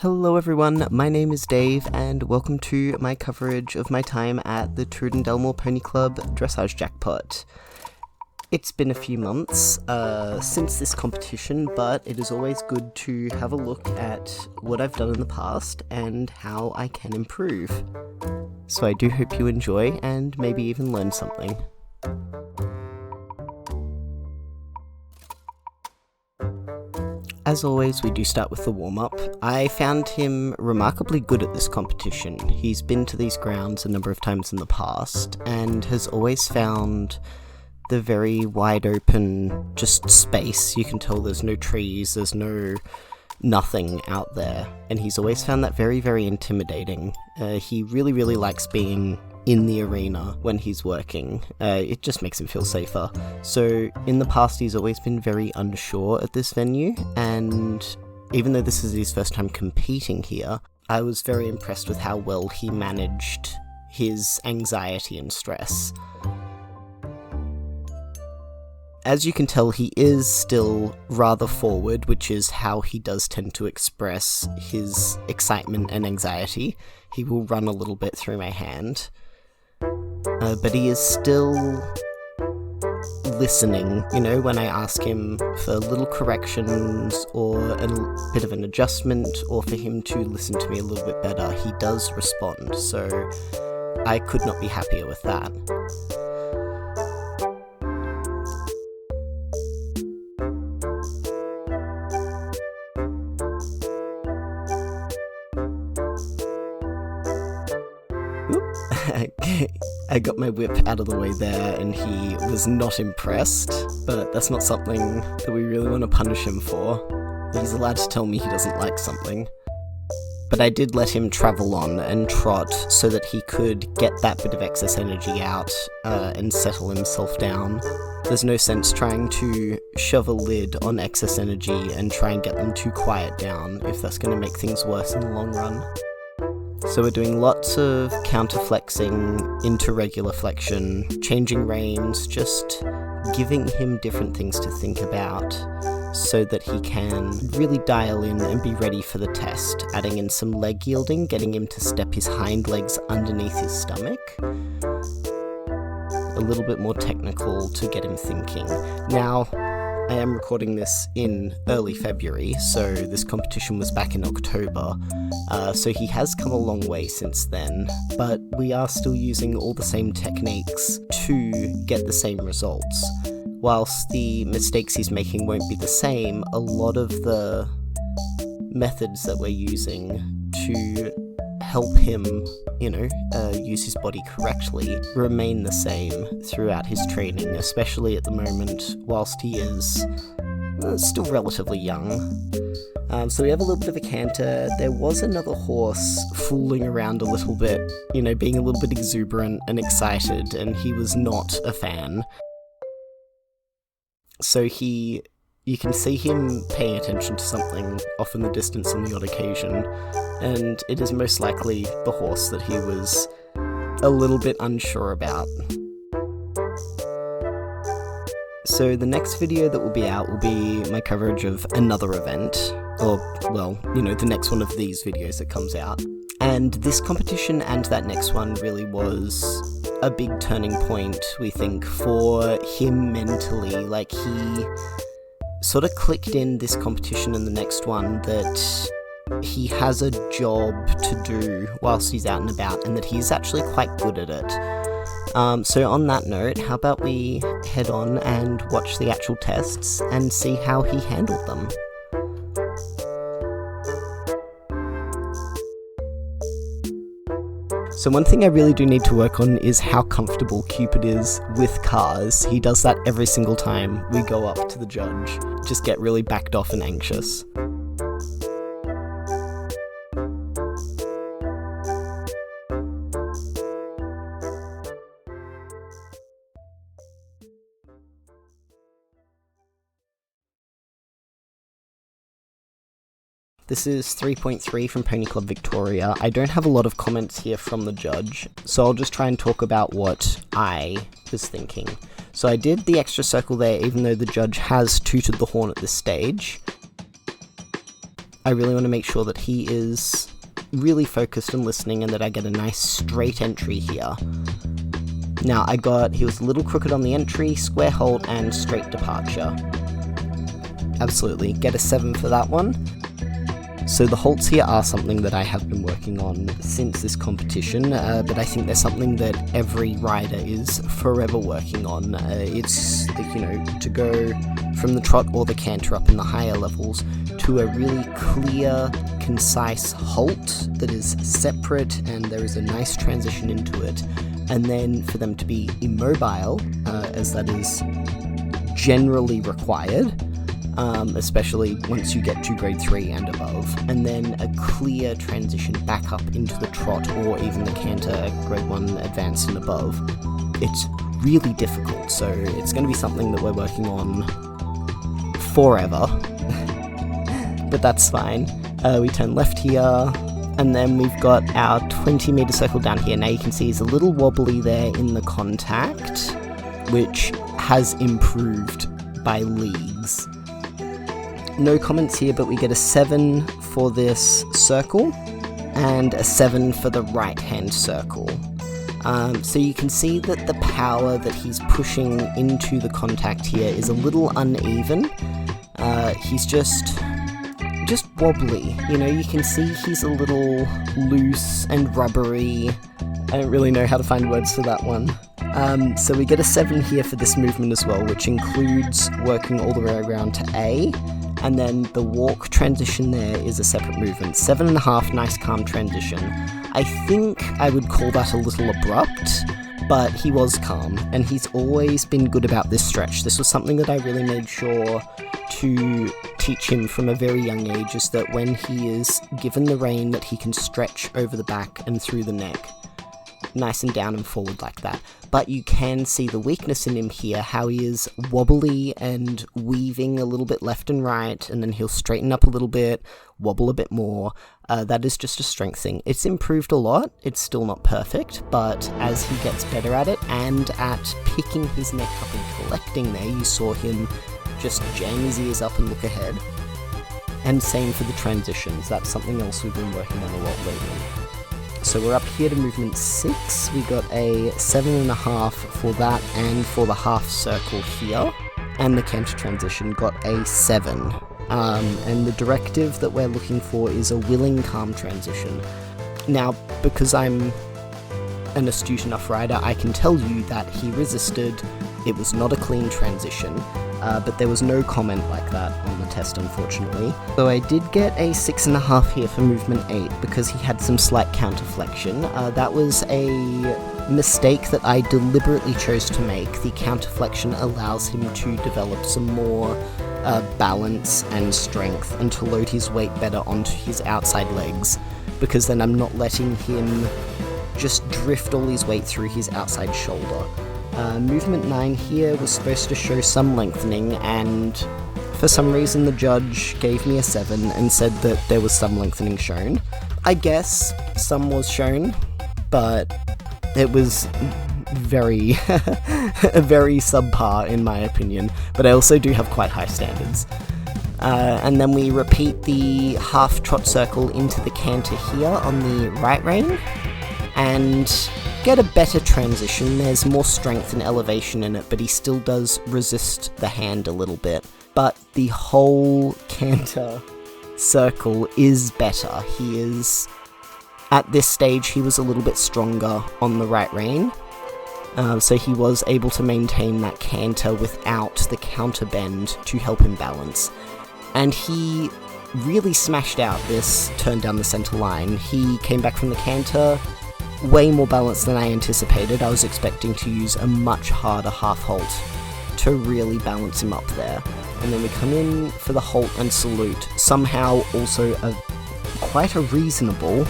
Hello everyone, my name is Dave and welcome to my coverage of my time at the Tooradin Dalmore Pony Club Dressage Jackpot. It's been a few months since this competition, but it is always good to have a look at what I've done in the past and how I can improve. So I do hope you enjoy and maybe even learn something. As always, we do start with the warm-up. I found him remarkably good at this competition. He's been to these grounds a number of times in the past, and has always found the very wide open, just space. You can tell there's no trees, there's nothing out there, and he's always found that very, very intimidating. He really, really likes being in the arena when he's working. It just makes him feel safer. So in the past he's always been very unsure at this venue, and even though this is his first time competing here, I was very impressed with how well he managed his anxiety and stress. As you can tell, he is still rather forward, which is how he does tend to express his excitement and anxiety. He will run a little bit through my hand. But he is still listening, when I ask him for little corrections or a bit of an adjustment, or for him to listen to me a little bit better, he does respond, so I could not be happier with that. I got my whip out of the way there and he was not impressed, but that's not something that we really want to punish him for. He's allowed to tell me he doesn't like something. But I did let him travel on and trot so that he could get that bit of excess energy out and settle himself down. There's no sense trying to shove a lid on excess energy and try and get them to quiet down if that's going to make things worse in the long run. So we're doing lots of counter-flexing into regular flexion, changing reins, just giving him different things to think about so that he can really dial in and be ready for the test, adding in some leg yielding, getting him to step his hind legs underneath his stomach. A little bit more technical to get him thinking. Now, I am recording this in early February, so this competition was back in October, so he has come a long way since then, but we are still using all the same techniques to get the same results. Whilst the mistakes he's making won't be the same, a lot of the methods that we're using to help him, use his body correctly remain the same throughout his training, especially at the moment whilst he is still relatively young. So we have a little bit of a canter. There was another horse fooling around a little bit, being a little bit exuberant and excited, and he was not a fan. So you can see him paying attention to something off in the distance on the odd occasion, and it is most likely the horse that he was a little bit unsure about. So the next video that will be out will be my coverage of another event, or, the next one of these videos that comes out. And this competition and that next one really was a big turning point, we think, for him mentally. Like, he sort of clicked in this competition and the next one that he has a job to do whilst he's out and about, and that he's actually quite good at it. So on that note, how about we head on and watch the actual tests and see how he handled them. So one thing I really do need to work on is how comfortable Cupid is with cars. He does that every single time we go up to the judge. Just get really backed off and anxious. This is 3.3 from Pony Club Victoria. I don't have a lot of comments here from the judge, so I'll just try and talk about what I was thinking. So I did the extra circle there, even though the judge has tooted the horn at this stage. I really want to make sure that he is really focused and listening, and that I get a nice straight entry here. Now he was a little crooked on the entry, square halt, and straight departure. Absolutely, get a 7 for that one. So the halts here are something that I have been working on since this competition, but I think they're something that every rider is forever working on. It's, to go from the trot or the canter up in the higher levels to a really clear, concise halt that is separate, and there is a nice transition into it. And then for them to be immobile, as that is generally required, especially once you get to grade 3 and above, and then a clear transition back up into the trot or even the canter grade 1 advanced and above. It's really difficult, so it's going to be something that we're working on forever, but that's fine. We turn left here, and then we've got our 20-meter circle down here. Now you can see it's a little wobbly there in the contact, which has improved by leagues. No comments here, but we get a 7 for this circle, and a 7 for the right-hand circle. So you can see that the power that he's pushing into the contact here is a little uneven. He's just wobbly, you can see he's a little loose and rubbery. I don't really know how to find words for that one. So we get a 7 here for this movement as well, which includes working all the way around to A, and then the walk transition there is a separate movement. 7.5, nice calm transition. I think I would call that a little abrupt, but he was calm, and he's always been good about this stretch. This was something that I really made sure to teach him from a very young age, is that when he is given the rein, that he can stretch over the back and through the neck, nice and down and forward like that. But you can see the weakness in him here, how he is wobbly and weaving a little bit left and right, and then he'll straighten up a little bit, wobble a bit more. That is just a strength thing. It's improved a lot. It's still not perfect, but as he gets better at it and at picking his neck up and collecting there, you saw him just jam his ears up and look ahead. And same for the transitions. That's something else we've been working on a lot lately. So we're up here to movement 6, we got a 7.5 for that, and for the half circle here, and the canter transition got a 7. And the directive that we're looking for is a willing calm transition. Now, because I'm an astute enough rider, I can tell you that he resisted. It was not a clean transition, but there was no comment like that on the test, unfortunately. So I did get a 6.5 here for movement 8, because he had some slight counterflexion. That was a mistake that I deliberately chose to make. The counterflexion allows him to develop some more balance and strength, and to load his weight better onto his outside legs, because then I'm not letting him just drift all his weight through his outside shoulder. Movement 9 here was supposed to show some lengthening, and for some reason the judge gave me a 7 and said that there was some lengthening shown. I guess some was shown, but it was very, very subpar in my opinion, but I also do have quite high standards. And then we repeat the half trot circle into the canter here on the right rein, and get a better transition. There's more strength and elevation in it, but he still does resist the hand a little bit. But the whole canter circle is better. He is, at this stage, he was a little bit stronger on the right rein, so he was able to maintain that canter without the counter bend to help him balance. And he really smashed out this turn down the center line. He came back from the canter way more balanced than I anticipated. I was expecting to use a much harder half halt to really balance him up there. And then we come in for the halt and salute. Somehow also quite a reasonable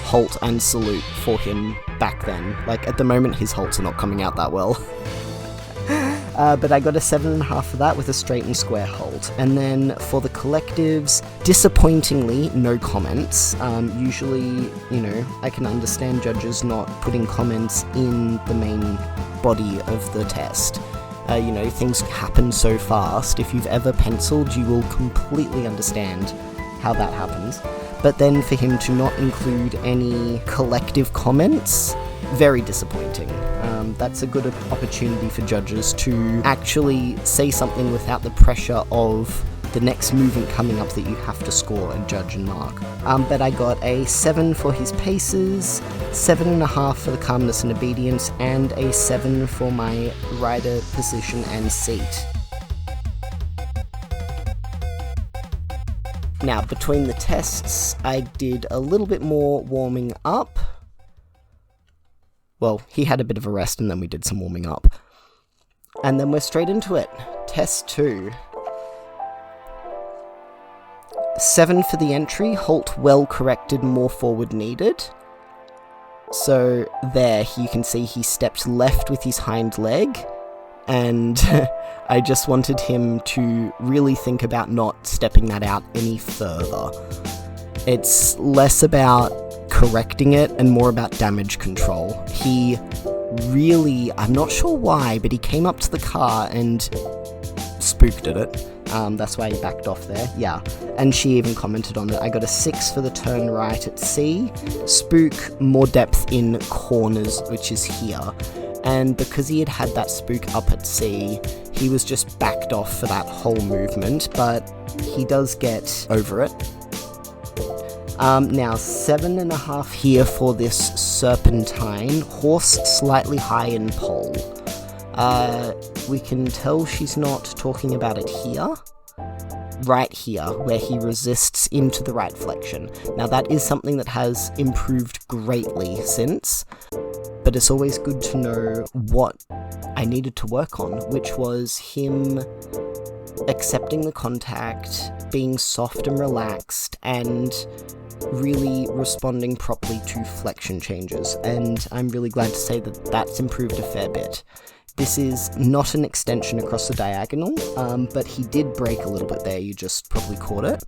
halt and salute for him back then. Like, at the moment his halts are not coming out that well. But I got a 7.5 for that with a straight and square halt. And then for the collectives, disappointingly, no comments. Usually, I can understand judges not putting comments in the main body of the test. Things happen so fast. If you've ever penciled, you will completely understand how that happens. But then for him to not include any collective comments, very disappointing. That's a good opportunity for judges to actually say something without the pressure of the next movement coming up that you have to score and judge and mark. But I got a 7 for his paces, 7.5 for the calmness and obedience, and a 7 for my rider position and seat. Now, between the tests, I did a little bit more warming up. Well, he had a bit of a rest and then we did some warming up. And then we're straight into it. Test 2. 7 for the entry, halt well corrected, more forward needed. So there, you can see he stepped left with his hind leg, and I just wanted him to really think about not stepping that out any further. It's less about correcting it and more about damage control. He really, I'm not sure why, but he came up to the car and spooked at it. That's why he backed off there, yeah. And she even commented on it. I got a 6 for the turn right at C. Spook, more depth in corners, which is here. And because he had had that spook up at C, he was just backed off for that whole movement, but he does get over it. Now, 7.5 here for this serpentine. Horse slightly high in pole. We can tell she's not talking about it here. Right here, where he resists into the right flexion. Now, that is something that has improved greatly since, but it's always good to know what I needed to work on, which was him accepting the contact, being soft and relaxed, and really responding properly to flexion changes, and I'm really glad to say that that's improved a fair bit. This is not an extension across the diagonal, but he did break a little bit there, you just probably caught it.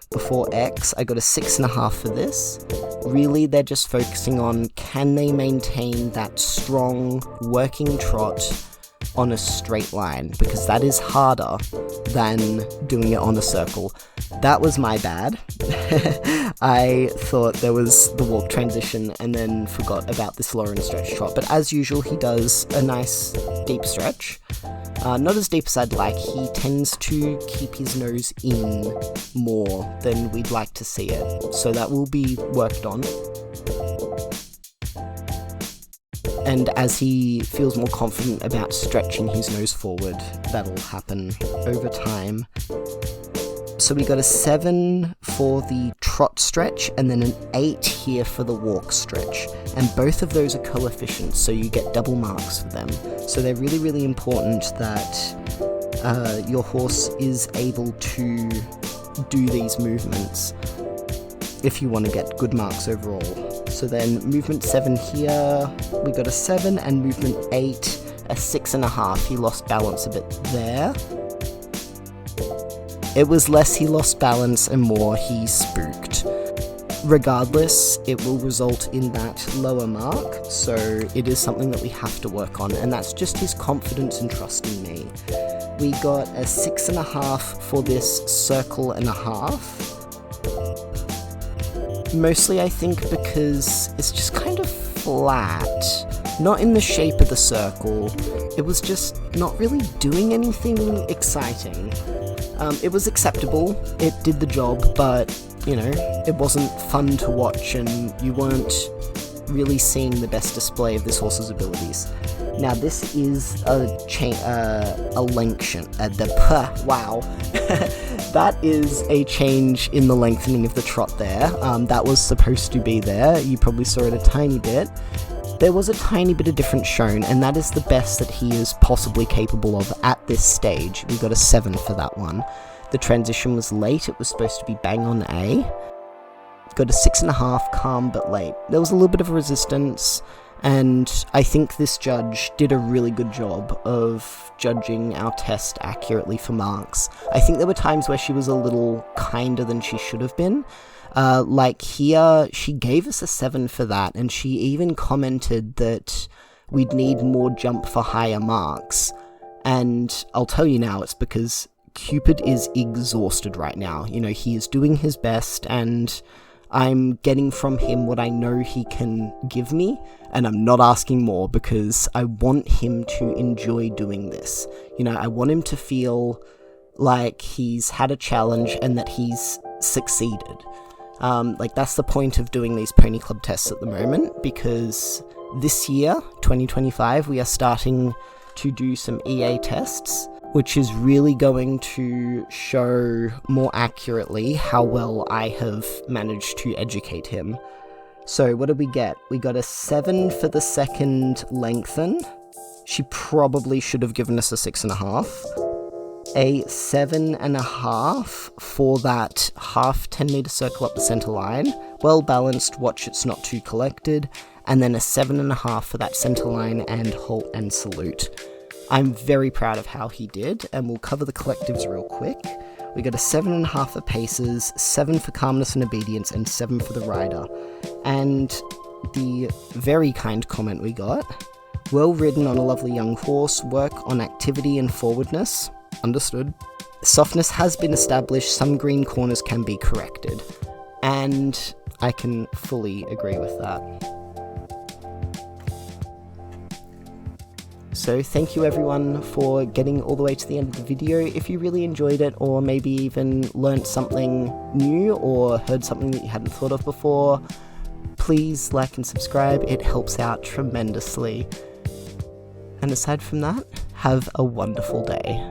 Before X, I got a 6.5 for this. Really, they're just focusing on, can they maintain that strong working trot on a straight line, because that is harder than doing it on a circle. That was my bad. I thought there was the walk transition and then forgot about this Lauren stretch trot, but as usual he does a nice deep stretch. Not as deep as I'd like. He tends to keep his nose in more than we'd like to see it, so that will be worked on. And as he feels more confident about stretching his nose forward, that'll happen over time. So we got a 7 for the trot stretch, and then an 8 here for the walk stretch. And both of those are coefficients, so you get double marks for them. So they're really, really important that your horse is able to do these movements if you want to get good marks overall. So then movement 7 here, we got a 7, and movement 8, a 6.5. He lost balance a bit there. It was less he lost balance and more he spooked. Regardless, it will result in that lower mark, so it is something that we have to work on, and that's just his confidence and trust in me. We got a 6.5 for this circle and a half. Mostly I think because it's just kind of flat, not in the shape of the circle. It was just not really doing anything exciting. It was acceptable, it did the job, but, you know, it wasn't fun to watch and you weren't really seeing the best display of this horse's abilities. Now this is a lengthen, wow. That is a change in the lengthening of the trot there. That was supposed to be there. You probably saw it a tiny bit. There was a tiny bit of difference shown, and that is the best that he is possibly capable of at this stage. We got a 7 for that one. The transition was late. It was supposed to be bang on A. Got a 6.5, calm but late. There was a little bit of a resistance, and I think this judge did a really good job of judging our test accurately for marks. I think there were times where she was a little kinder than she should have been. Like here, she gave us a 7 for that, and she even commented that we'd need more jump for higher marks. And I'll tell you now, it's because Cupid is exhausted right now. You know, he is doing his best, and I'm getting from him what I know he can give me, and I'm not asking more because I want him to enjoy doing this. You know, I want him to feel like he's had a challenge and that he's succeeded. Like, that's the point of doing these Pony Club tests at the moment, because this year, 2025, we are starting to do some EA tests, which is really going to show more accurately how well I have managed to educate him. So what did we get? We got a 7 for the second lengthen. She probably should have given us a 6.5. A 7.5 for that half 10 meter circle up the center line. Well balanced, watch it's not too collected. And then a 7.5 for that center line and halt and salute. I'm very proud of how he did, and we'll cover the collectives real quick. We got a 7.5 for paces, 7 for calmness and obedience, and 7 for the rider. And the very kind comment we got: well ridden on a lovely young horse, work on activity and forwardness. Understood. Softness has been established, some green corners can be corrected. And I can fully agree with that. So thank you everyone for getting all the way to the end of the video. If you really enjoyed it, or maybe even learnt something new or heard something that you hadn't thought of before, please like and subscribe. It helps out tremendously. And aside from that, have a wonderful day.